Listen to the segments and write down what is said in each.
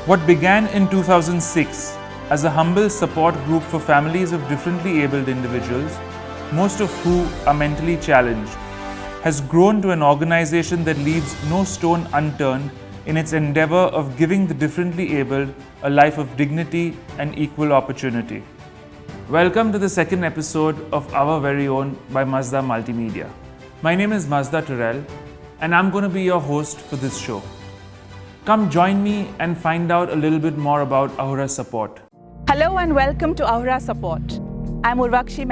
What began in 2006 as a humble support group for families of differently abled individuals, most of who are mentally challenged, has grown to an organization that leaves no stone unturned in its endeavour of giving the differently abled a life of dignity and equal opportunity. Welcome to the second episode of Our Very Own by Mazda Multimedia. My name is Mazda Turel and I'm going to be your host for this show. Come join me and find out a little bit more about Ahura Support. Hello and welcome to Ahura Support. I'm Hutoxi,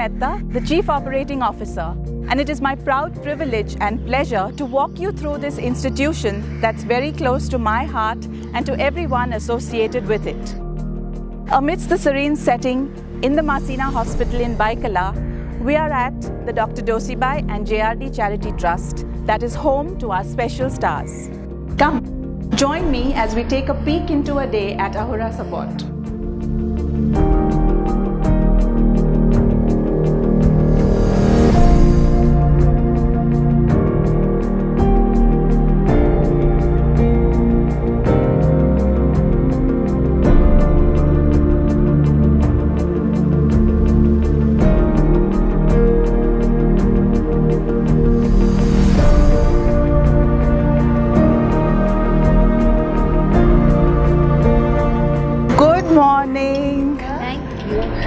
the Chief Operating Officer, and it is my proud privilege and pleasure to walk you through this institution that's very close to my heart and to everyone associated with it. Amidst the serene setting in the Masina Hospital in Baikala, we are at the Dr. Dosibai and JRD Charity Trust that is home to our special stars. Come, join me as we take a peek into a day at Ahura Support.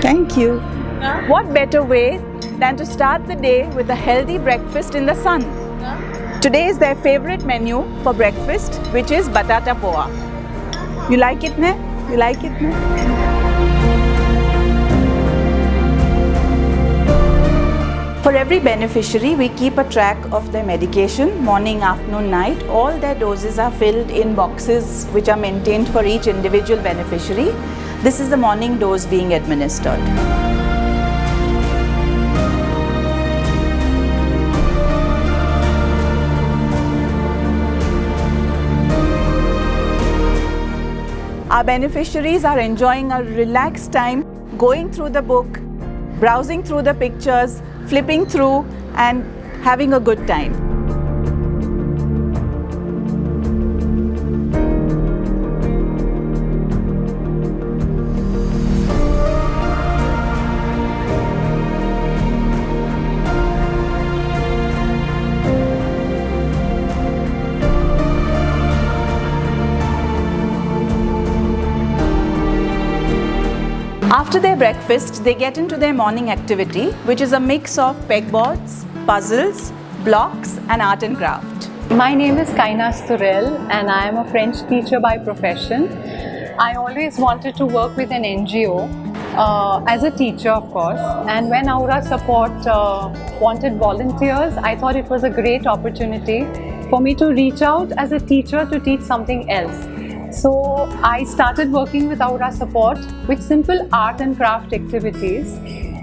Thank you. What better way than to start the day with a healthy breakfast in the sun? Today is their favorite menu for breakfast, which is batata poha. You like it, ne? You like it, ne? For every beneficiary, we keep a track of their medication, morning, afternoon, night. All their doses are filled in boxes which are maintained for each individual beneficiary. This is the morning dose being administered. Our beneficiaries are enjoying a relaxed time, going through the book, browsing through the pictures, flipping through and having a good time. After their breakfast, they get into their morning activity, which is a mix of pegboards, puzzles, blocks, and art and craft. My name is Turel and I am a French teacher by profession. I always wanted to work with an NGO as a teacher, of course. And when Ahura Support wanted volunteers, I thought it was a great opportunity for me to reach out as a teacher to teach something else. So I started working with Ahura Support with simple art and craft activities,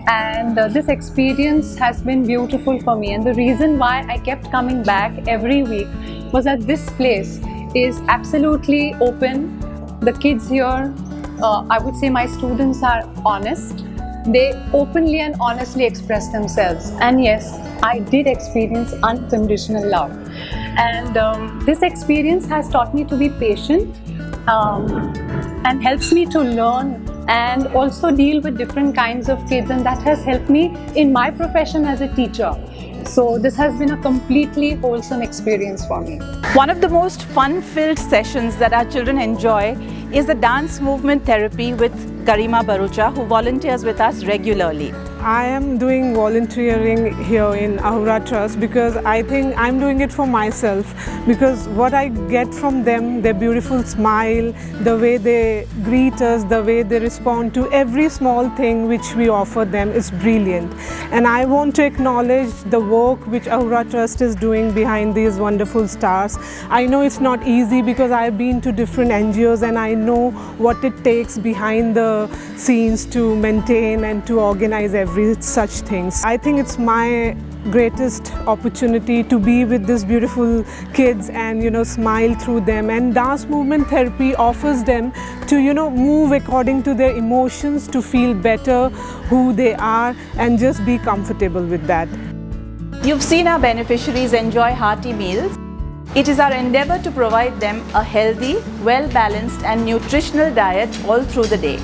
and this experience has been beautiful for me, and the reason why I kept coming back every week was that this place is absolutely open. The kids here, I would say my students are honest. They openly and honestly express themselves, and yes, I did experience unconditional love, and this experience has taught me to be patient and helps me to learn and also deal with different kinds of kids, and that has helped me in my profession as a teacher. So this has been a completely wholesome experience for me. One of the most fun-filled sessions that our children enjoy is the dance movement therapy with Garima Barucha, who volunteers with us regularly. I am doing volunteering here in Ahura Trust because I think I'm doing it for myself, because what I get from them, their beautiful smile, the way they greet us, the way they respond to every small thing which we offer them is brilliant. And I want to acknowledge the work which Ahura Trust is doing behind these wonderful stars. I know it's not easy because I've been to different NGOs and I know what it takes behind the scenes to maintain and to organize every such things. I think it's my greatest opportunity to be with these beautiful kids and smile through them, and dance movement therapy offers them to move according to their emotions, to feel better who they are and just be comfortable with that. You've seen our beneficiaries enjoy hearty meals It is our endeavour to provide them a healthy, well-balanced and nutritional diet all through the day.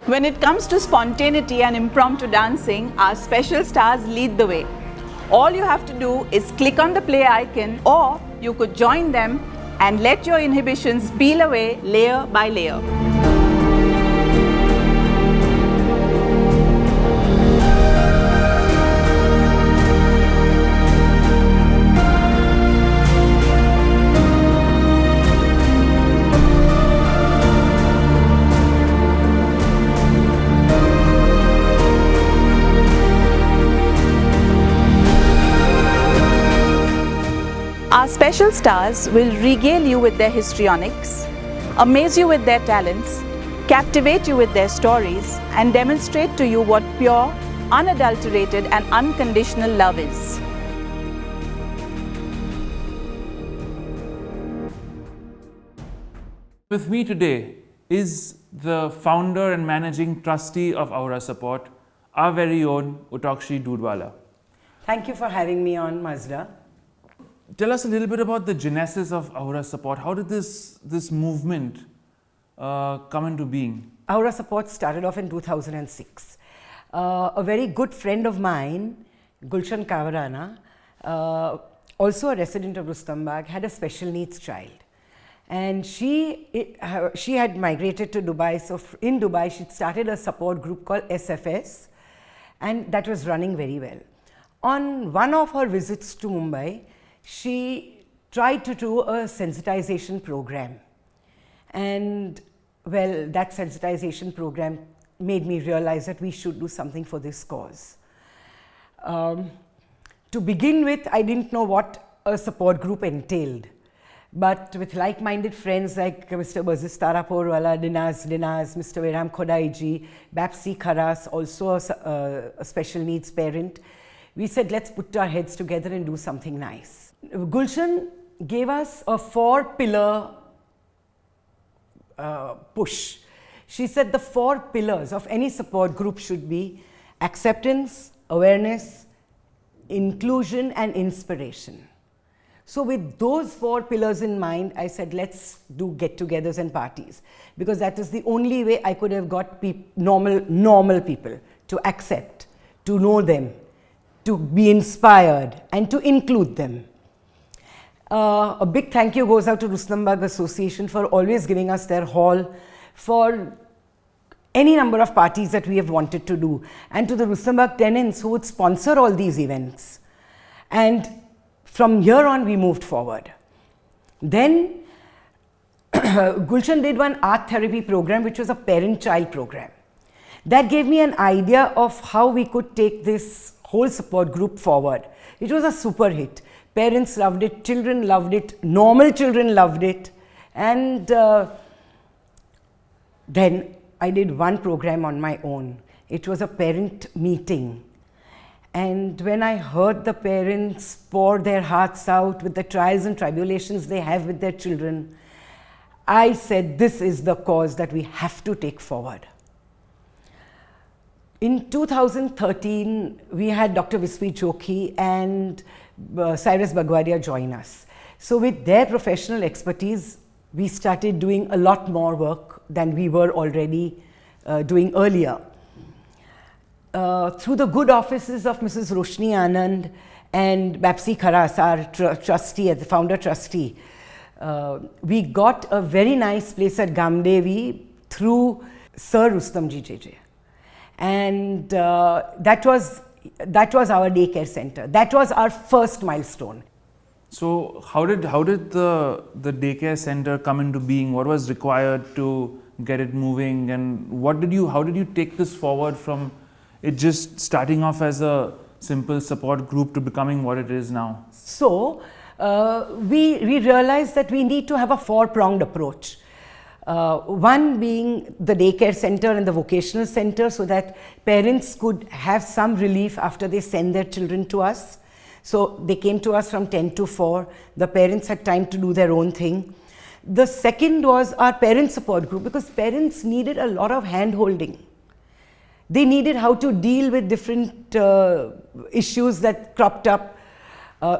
When it comes to spontaneity and impromptu dancing, our special stars lead the way. All you have to do is click on the play icon, or you could join them and let your inhibitions peel away layer by layer. Our special stars will regale you with their histrionics, amaze you with their talents, captivate you with their stories, and demonstrate to you what pure, unadulterated and unconditional love is. With me today is the founder and managing trustee of Ahura Support, our very own Hutoxi Doodhwala. Thank you for having me on, Mazda. Tell us a little bit about the genesis of Ahura Support. How did this movement come into being? Ahura Support started off in 2006. A very good friend of mine, Gulshan Kavarana, also a resident of Rustambagh, had a special needs child. And she had migrated to Dubai. So in Dubai, she started a support group called SFS, and that was running very well. On one of her visits to Mumbai, she tried to do a sensitization program, and well, that sensitization program made me realize that we should do something for this cause. To begin with, I didn't know what a support group entailed, but with like-minded friends like Mr. Bazistara Porwala, Dinaz, Mr. Veram Khodaiji, Bapsi Kharas, also a special needs parent, we said, let's put our heads together and do something nice. Gulshan gave us a 4-pillar push. She said the 4 pillars of any support group should be acceptance, awareness, inclusion and inspiration. So with those 4 pillars in mind, I said, let's do get-togethers and parties, because that is the only way I could have got normal people to accept, to know them, to be inspired and to include them. A big thank you goes out to Rustambagh Association for always giving us their hall for any number of parties that we have wanted to do, and to the Rustambagh tenants who would sponsor all these events. And from here on, we moved forward. Then Gulshan did one art therapy program, which was a parent-child program. That gave me an idea of how we could take this whole support group forward. It was a super hit. Parents loved it, children loved it, normal children loved it. And then I did one program on my own. It was a parent meeting. And when I heard the parents pour their hearts out with the trials and tribulations they have with their children, I said, this is the cause that we have to take forward. In 2013, we had Dr. Vispi Chokhi and Cyrus Bagwadia join us. So with their professional expertise, we started doing a lot more work than we were already doing earlier. Through the good offices of Mrs. Roshni Anand and Bapsi Kharas, our trustee, the founder trustee, we got a very nice place at Gamdevi through Sir Rustamji JJ. And that was our daycare center. That was our first milestone. So how did the daycare center come into being? What was required to get it moving, and how did you take this forward from it just starting off as a simple support group to becoming what it is now? So, we realized that we need to have a four-pronged approach. One being the daycare center and the vocational center, so that parents could have some relief after they send their children to us. So they came to us from 10 to 4. The parents had time to do their own thing. The second was our parent support group, because parents needed a lot of hand-holding. They needed how to deal with different issues that cropped up.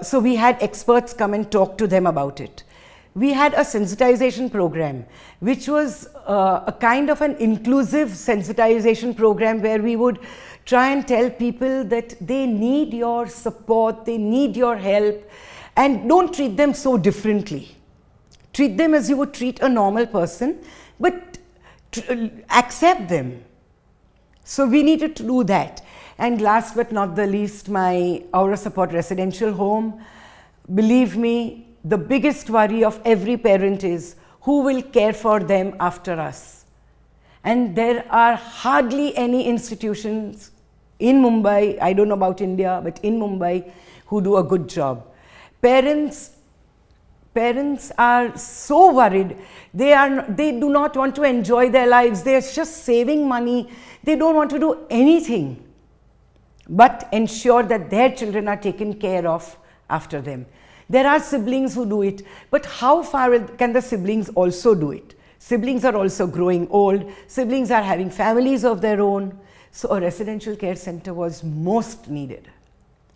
So we had experts come and talk to them about it. We had a sensitization program, which was a kind of an inclusive sensitization program where we would try and tell people that they need your support, they need your help, and don't treat them so differently. Treat them as you would treat a normal person, but accept them. So we needed to do that. And last but not the least, my Ahura Support residential home. Believe me, the biggest worry of every parent is who will care for them after us. And there are hardly any institutions in Mumbai, I don't know about India, but in Mumbai, who do a good job. Parents are so worried. They do not want to enjoy their lives. They are just saving money. They don't want to do anything but ensure that their children are taken care of after them. There are siblings who do it, but how far can the siblings also do it? Siblings are also growing old. Siblings are having families of their own. So a residential care center was most needed.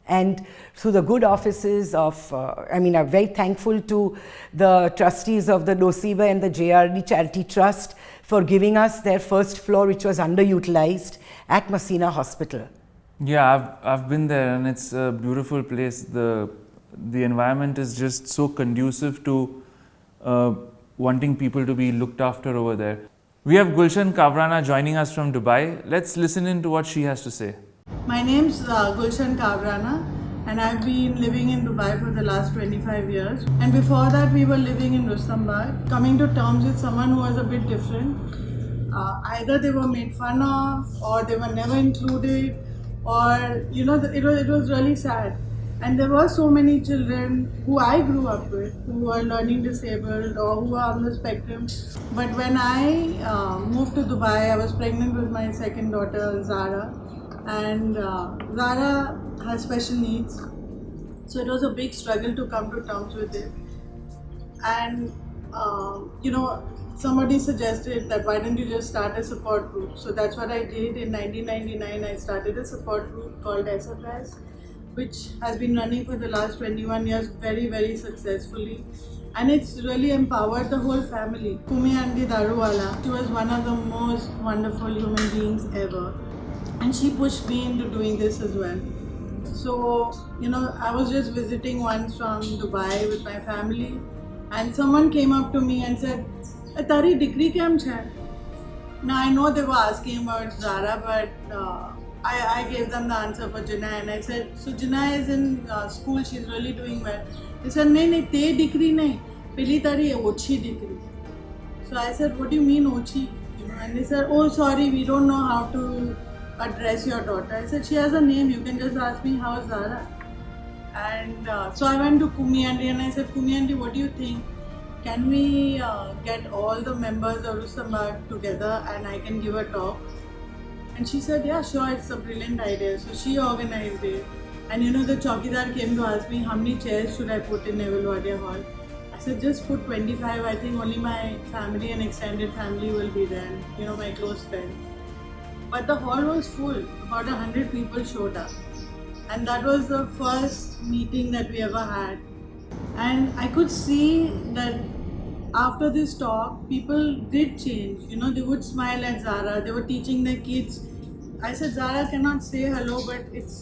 And through the good offices of, I'm very thankful to the trustees of the Dosiba and the JRD Charity Trust for giving us their first floor, which was underutilized, at Masina Hospital. Yeah, I've been there, and it's a beautiful place. The environment is just so conducive to wanting people to be looked after over there. We have Gulshan Kavrana joining us from Dubai. Let's listen in to what she has to say. My name's Gulshan Kavrana, and I've been living in Dubai for the last 25 years. And before that, we were living in Rustambaug, coming to terms with someone who was a bit different. Either they were made fun of, or they were never included, or it was really sad. And there were so many children who I grew up with, who were learning disabled or who are on the spectrum. But when I moved to Dubai, I was pregnant with my second daughter, Zara. And Zara has special needs. So it was a big struggle to come to terms with it. And, somebody suggested that why don't you just start a support group. So that's what I did. In 1999, I started a support group called SFS, which has been running for the last 21 years very, very successfully. And it's really empowered the whole family. Kumi Aunty Daruwalla, she was one of the most wonderful human beings ever. And she pushed me into doing this as well. So, I was just visiting once from Dubai with my family, and someone came up to me and said, "Tari degree kam chha?" Now I know they were asking about Zara, but I gave them the answer for Jinai, and I said, "So Jinai is in school, she's really doing well." They said, "No, te degree nahi, pehli tari ochi degree." So I said, "What do you mean ochi?" And they said, "Oh, sorry, we don't know how to address your daughter." I said, "She has a name, you can just ask me, how is Zara?" And so I went to Kumi Aunty and I said, "Kumi Aunty, what do you think? Can we get all the members of Rustambaug together and I can give a talk?" And she said, "Yeah, sure, it's a brilliant idea." So she organized it. And the Chowkidar came to ask me, "How many chairs should I put in Neville Wadia Hall?" I said, "Just put 25. I think only my family and extended family will be there, and, my close friends." But the hall was full. About 100 people showed up. And that was the first meeting that we ever had. And I could see that after this talk, people did change. They would smile at Zara. They were teaching their kids. I said, "Zara cannot say hello, but it's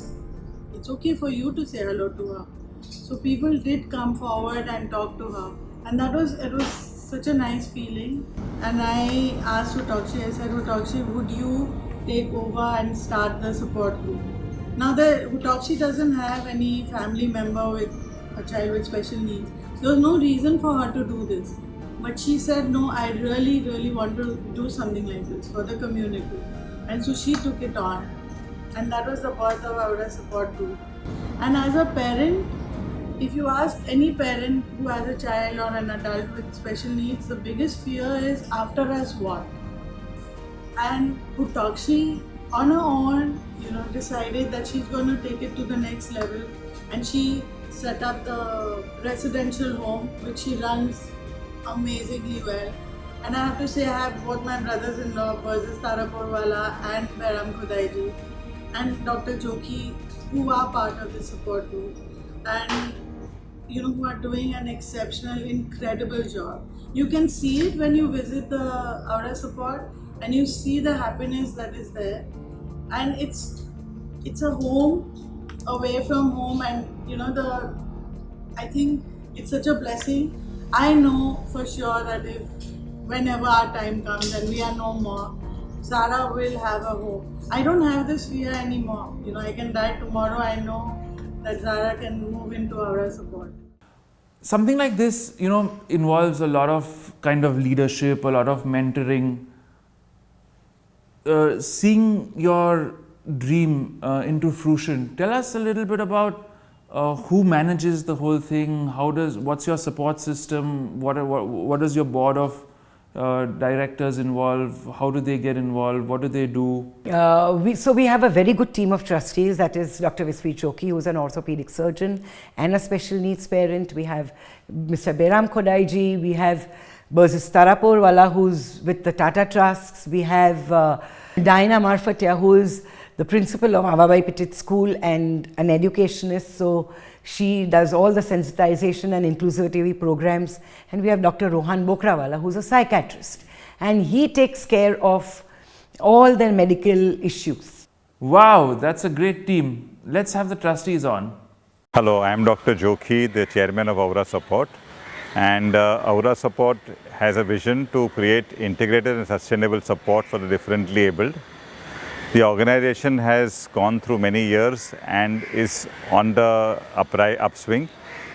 okay for you to say hello to her." So people did come forward and talk to her. And it was such a nice feeling. And I asked Hutoxi, I said, "Hutoxi, would you take over and start the support group?" Now the Hutoxi doesn't have any family member with a child with special needs. There was no reason for her to do this. But she said, no, I really want to do something like this for the community. And so she took it on. And that was the birth of Ahura Support Group. And as a parent, if you ask any parent who has a child or an adult with special needs, the biggest fear is after us what? And Hutoxi on her own, decided that she's going to take it to the next level, and she set up the residential home, which she runs amazingly well. And I have to say, I have both my brothers-in-law, Doodhwala and Behram Khudaiji, and Dr. Joki, who are part of the support group, and who are doing an exceptional, incredible job. You can see it when you visit the Ahura Support, and you see the happiness that is there. And it's a home away from home, and I think it's such a blessing. I know for sure that if whenever our time comes and we are no more, Zara will have a home. I don't have this fear anymore. I can die tomorrow. I know that Zara can move into Ahura Support. Something like this, involves a lot of kind of leadership, a lot of mentoring. Seeing your dream into fruition, tell us a little bit about who manages the whole thing. What's your support system? What does your board of directors involve? How do they get involved? What do they do? So we have a very good team of trustees. That is Dr. Visvi Choki, who is an orthopedic surgeon and a special needs parent. We have Mr. Behram Khudaiji. We have Doodhwala, who's with the Tata Trusts. We have Diana Marfatia, who is the principal of Avabai Petit School and an educationist. So she does all the sensitization and inclusivity programs. And we have Dr. Rehan Bokrawala, who's a psychiatrist. And he takes care of all their medical issues. Wow, that's a great team. Let's have the trustees on. Hello, I am Dr. Joki, the chairman of Ahura Support. And Ahura Support has a vision to create integrated and sustainable support for the differently abled. The organization has gone through many years and is on the upswing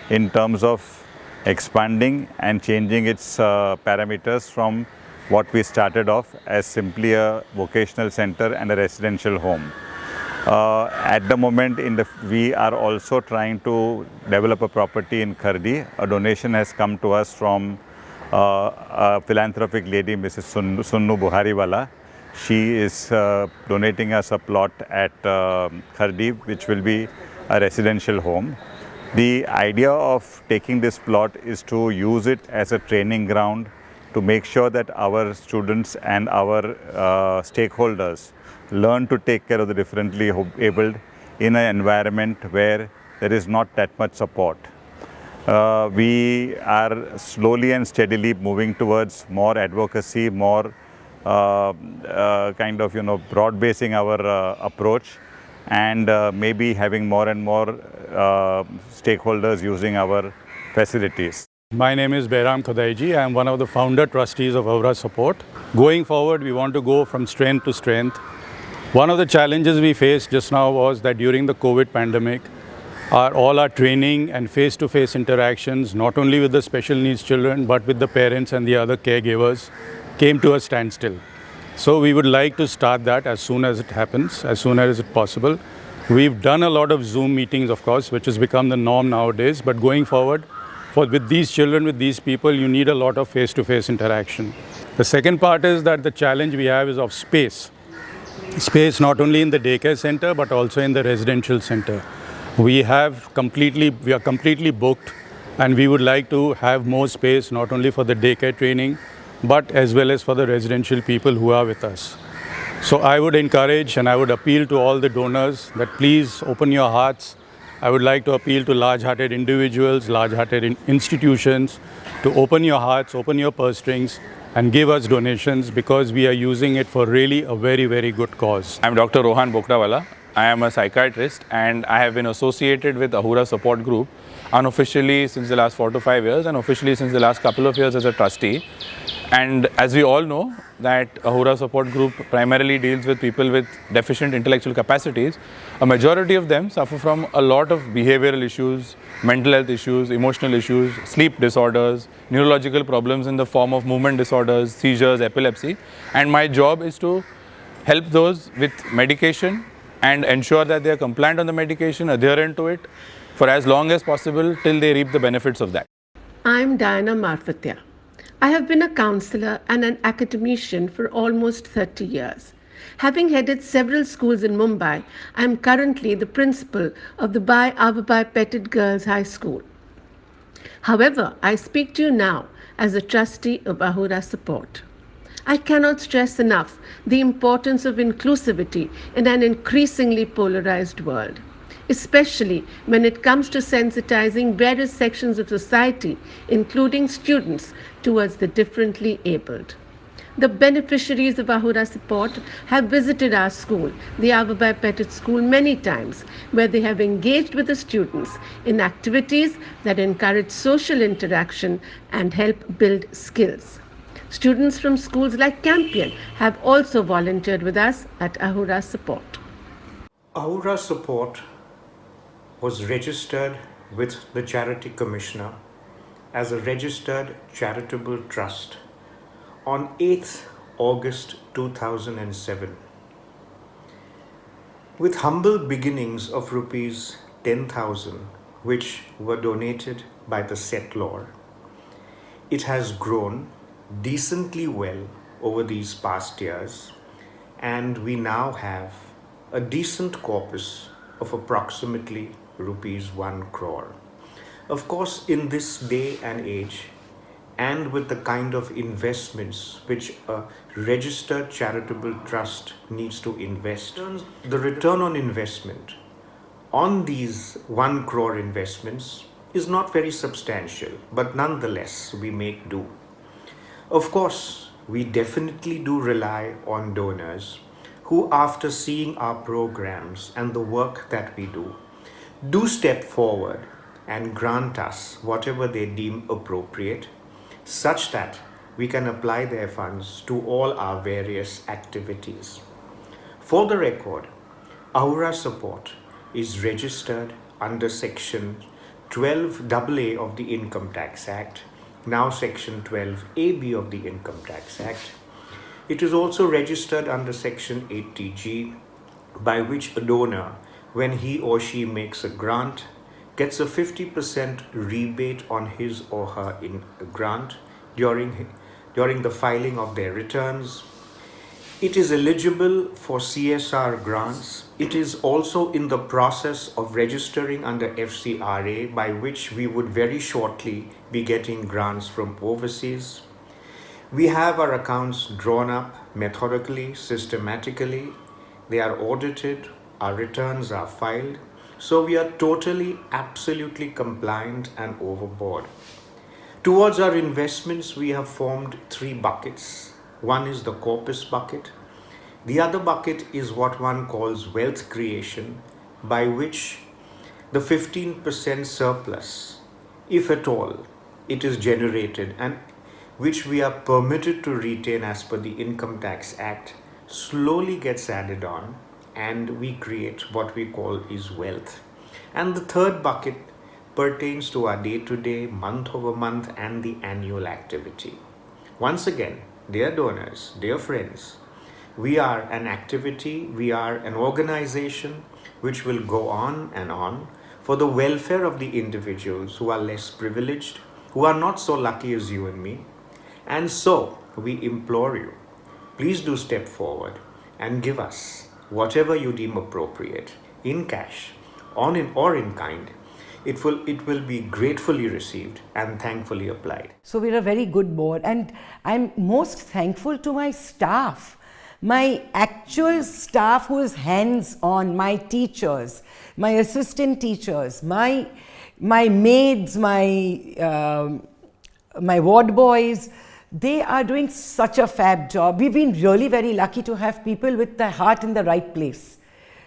in terms of expanding and changing its parameters from what we started off as simply a vocational center and a residential home. At the moment, we are also trying to develop a property in Khardi. A donation has come to us from a philanthropic lady, Mrs. Sunnu Buhariwala. She is donating us a plot at Khardi, which will be a residential home. The idea of taking this plot is to use it as a training ground to make sure that our students and our stakeholders learn to take care of the differently abled in an environment where there is not that much support. We are slowly and steadily moving towards more advocacy, more broad basing our approach, and maybe having more and more stakeholders using our facilities. My name is Behram Khudaiji. I am one of the founder trustees of Ahura Support. Going forward, we want to go from strength to strength. One of the challenges we faced just now was that during the COVID pandemic, all our training and face-to-face interactions, not only with the special needs children, but with the parents and the other caregivers, came to a standstill. So we would like to start that as soon as it happens, as soon as it's possible. We've done a lot of Zoom meetings, of course, which has become the norm nowadays, but going forward, with these children, with these people, you need a lot of face-to-face interaction. The second part is that the challenge we have is of space. Space not only in the daycare center, but also in the residential center. We are completely booked, and we would like to have more space, not only for the daycare training, but as well as for the residential people who are with us. So I would encourage and I would appeal to all the donors that please open your hearts. I would like to appeal to large-hearted individuals, large-hearted institutions to open your hearts, open your purse strings and give us donations, because we are using it for really a very, very good cause. I'm Dr. Rehan Bokrawala. I am a psychiatrist and I have been associated with Ahura Support Group. unofficially since the last 4 to 5 years and officially since the last couple of years as a trustee. And as we all know that Ahura Support Group primarily deals with people with deficient intellectual capacities, a majority of them suffer from a lot of behavioral issues, mental health issues, emotional issues, sleep disorders, neurological problems in the form of movement disorders, seizures, epilepsy. And my job is to help those with medication and ensure that they are compliant on the medication, adherent to it for as long as possible till they reap the benefits of that. I'm Diana Marfatia. I have been a counsellor and an academician for almost 30 years. Having headed several schools in Mumbai, I am currently the principal of the Bhai Avabai Petted Girls High School. However, I speak to you now as a trustee of Ahura Support. I cannot stress enough the importance of inclusivity in an increasingly polarized world, especially when it comes to sensitizing various sections of society, including students, towards the differently abled. The beneficiaries of Ahura Support have visited our school, the Avabai Petted School, many times, where they have engaged with the students in activities that encourage social interaction and help build skills. Students from schools like Campion have also volunteered with us at Ahura Support. Ahura Support was registered with the Charity Commissioner as a registered charitable trust on 8th August 2007. With humble beginnings of rupees 10,000, which were donated by the settlor, it has grown decently well over these past years, and we now have a decent corpus of approximately rupees 1 crore. Of course, in this day and age, and with the kind of investments which a registered charitable trust needs to invest, the return on investment on these 1 crore investments is not very substantial, but nonetheless we make do. Of course, we definitely do rely on donors who, after seeing our programs and the work that we do step forward and grant us whatever they deem appropriate, such that we can apply their funds to all our various activities. For the record, Ahura Support is registered under Section 12AA of the Income Tax Act, now Section 12AB of the Income Tax Act. It is also registered under Section 80G, by which a donor, when he or she makes a grant, gets a 50% rebate on his or her grant during the filing of their returns. It is eligible for CSR grants. It is also in the process of registering under FCRA, by which we would very shortly be getting grants from overseas. We have our accounts drawn up methodically, systematically. They are audited, our returns are filed. So we are totally, absolutely compliant and overboard. Towards our investments, we have formed 3 buckets. One is the corpus bucket. The other bucket is what one calls wealth creation, by which the 15% surplus, if at all, it is generated, and which we are permitted to retain as per the Income Tax Act, slowly gets added on, and we create what we call is wealth. And the third bucket pertains to our day-to-day, month-over-month, and the annual activity. Once again, dear donors, dear friends, we are an activity, we are an organization which will go on and on for the welfare of the individuals who are less privileged, who are not so lucky as you and me. And so we implore you, please do step forward and give us whatever you deem appropriate, in cash, or in kind. It will be gratefully received and thankfully applied. So we're a very good board, and I'm most thankful to my staff, my actual staff who is hands-on, my teachers, my assistant teachers, my maids, my ward boys. They are doing such a fab job. We've been really very lucky to have people with their heart in the right place.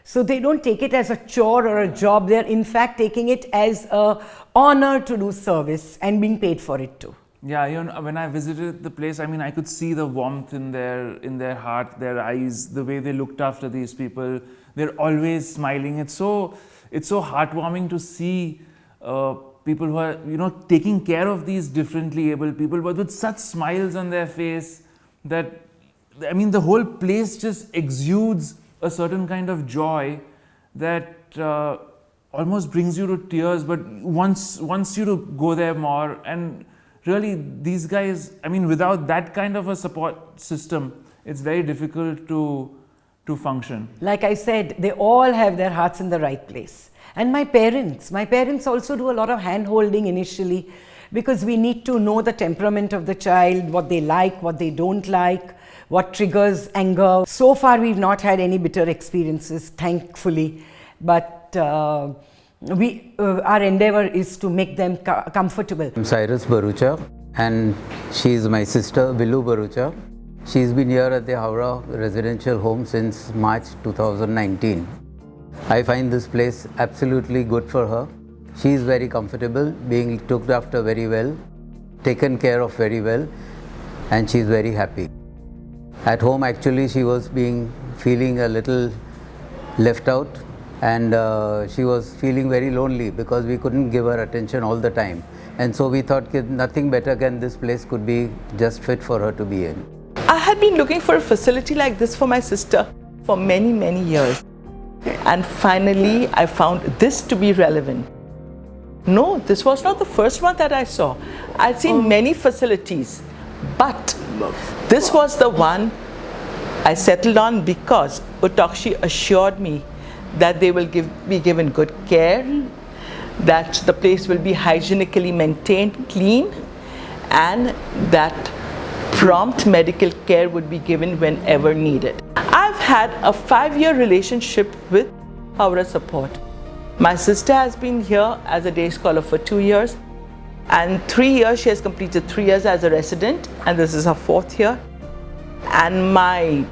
So they don't take it as a chore or a job. They're in fact taking it as an honor to do service and being paid for it too. Yeah, you know, when I visited the place, I mean, I could see the warmth in their heart, their eyes, the way they looked after these people. They're always smiling. It's so heartwarming to see people who are, you know, taking care of these differently abled people, but with such smiles on their face that, I mean, the whole place just exudes a certain kind of joy that almost brings you to tears, but wants you to go there more. And really, these guys, I mean, without that kind of a support system, it's very difficult to function. Like I said, they all have their hearts in the right place. And my parents also do a lot of hand-holding initially, because we need to know the temperament of the child, what they like, what they don't like, what triggers anger. So far, we've not had any bitter experiences, thankfully. But our endeavour is to make them comfortable. I'm Cyrus Barucha, and she's my sister, Vilu Barucha. She's been here at the Ahura residential home since March 2019. I find this place absolutely good for her. She is very comfortable, being looked after very well, taken care of very well, and she's very happy. At home, actually, she was feeling a little left out, and she was feeling very lonely because we couldn't give her attention all the time. And so we thought nothing better than this place could be just fit for her to be in. I had been looking for a facility like this for my sister for many, many years. And finally, I found this to be relevant. No, this was not the first one that I saw. I'd seen many facilities, but this was the one I settled on because Hutoxi assured me that they will be given good care, that the place will be hygienically maintained, clean, and that prompt medical care would be given whenever needed. I've had a 5-year relationship with Ahura Support. My sister has been here as a day scholar for 2 years, and 3 years, she has completed 3 years as a resident, and this is her 4th year. And my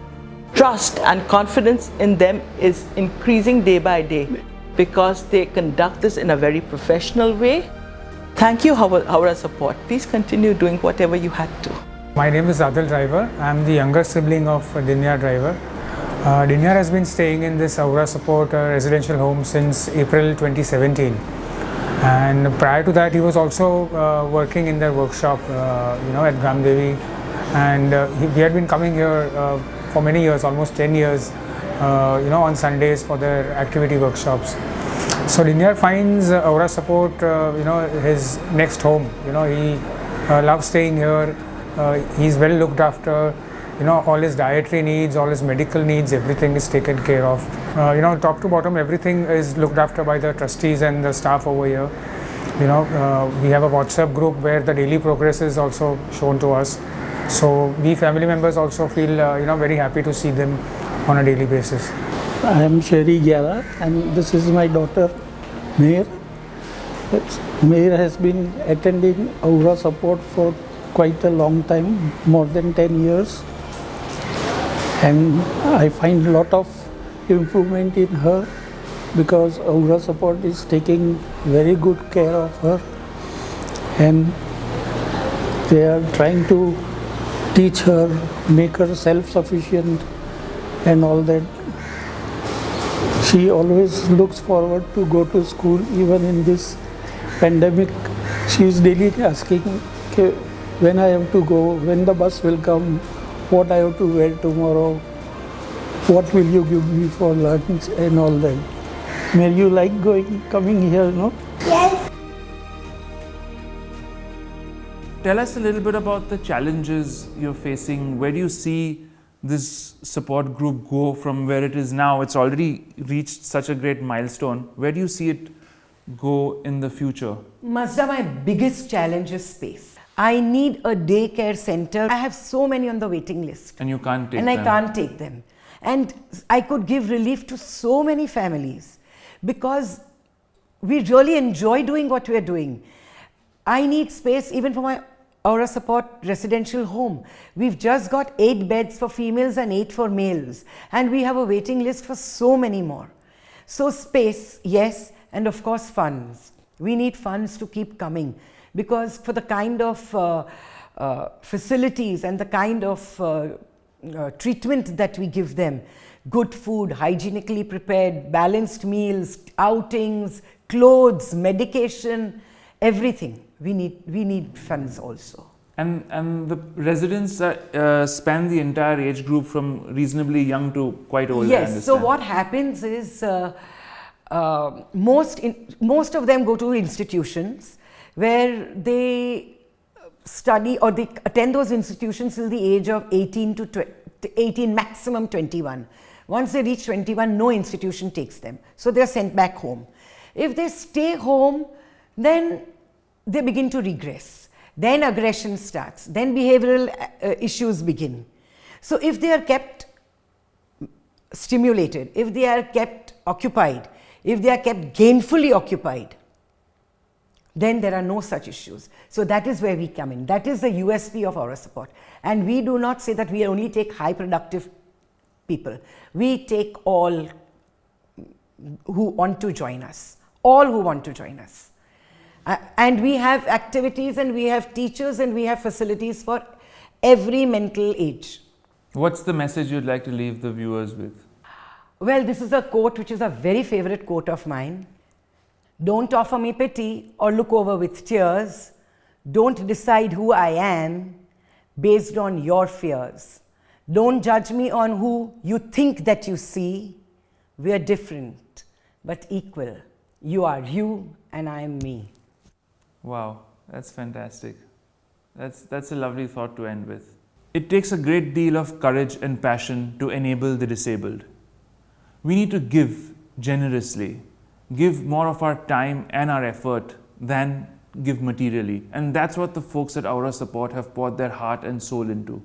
trust and confidence in them is increasing day by day because they conduct this in a very professional way. Thank you, Ahura Support. Please continue doing whatever you had to. My name is Adil Driver. I am the younger sibling of Dinya Driver. Dinya has been staying in this Ahura Support residential home since April 2017. And prior to that, he was also working in their workshop, at Gramdevi. And he had been coming here for many years, almost 10 years, on Sundays for their activity workshops. So Dinya finds Ahura Support, his next home. He loves staying here. He's well looked after. All his dietary needs, all his medical needs, everything is taken care of. Top to bottom, everything is looked after by the trustees and the staff over here. We have a WhatsApp group where the daily progress is also shown to us. So we family members also feel, very happy to see them on a daily basis. I am Sherry Gyara, and this is my daughter, Meher. Meher has been attending Ahura Support for quite a long time, more than 10 years. And I find a lot of improvement in her because Ahura Support is taking very good care of her, and they are trying to teach her, make her self-sufficient and all that. She always looks forward to go to school even in this pandemic. She is daily asking when I have to go, when the bus will come, what I have to wear tomorrow, what will you give me for lunch and all that. May you like coming here, no? Yes. Tell us a little bit about the challenges you're facing. Where do you see this support group go from where it is now? It's already reached such a great milestone. Where do you see it go in the future? Mazda, my biggest challenge is space. I need a daycare center. I have so many on the waiting list. And you can't take them. And I can't take them. And I could give relief to so many families because we really enjoy doing what we are doing. I need space even for my Ahura Support residential home. We've just got 8 beds for females and 8 for males. And we have a waiting list for so many more. So space, yes, and of course funds. We need funds to keep coming, because for the kind of facilities and the kind of treatment that we give them, good food, hygienically prepared, balanced meals, outings, clothes, medication, everything. We need funds also. And the residents span the entire age group from reasonably young to quite old. Yes, so what happens is most of them go to institutions where they study, or they attend those institutions till the age of 18 to 18, maximum 21. Once they reach 21, no institution takes them. So they are sent back home. If they stay home, then they begin to regress. Then aggression starts. Then behavioral issues begin. So if they are kept stimulated, if they are kept occupied, if they are kept gainfully occupied, then there are no such issues. So that is where we come in. That is the USP of Ahura Support. And we do not say that we only take high productive people. We take all who want to join us. All who want to join us. And we have activities, and we have teachers, and we have facilities for every mental age. What's the message you'd like to leave the viewers with? Well, this is a quote which is a very favorite quote of mine. Don't offer me pity or look over with tears. Don't decide who I am based on your fears. Don't judge me on who you think that you see. We are different but equal. You are you and I am me. Wow, that's fantastic. That's a lovely thought to end with. It takes a great deal of courage and passion to enable the disabled. We need to give generously, give more of our time and our effort than give materially. And that's what the folks at Ahura Support have poured their heart and soul into.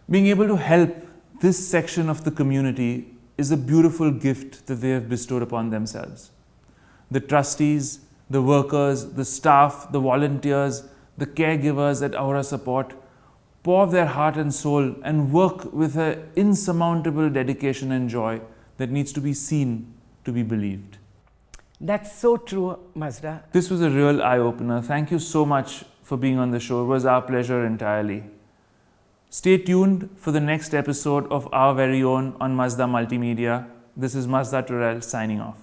Being able to help this section of the community is a beautiful gift that they have bestowed upon themselves. The trustees, the workers, the staff, the volunteers, the caregivers at Ahura Support pour their heart and soul and work with an insurmountable dedication and joy that needs to be seen to be believed. That's so true, Mazda. This was a real eye-opener. Thank you so much for being on the show. It was our pleasure entirely. Stay tuned for the next episode of Our Very Own on Mazda Multimedia. This is Mazda Turel signing off.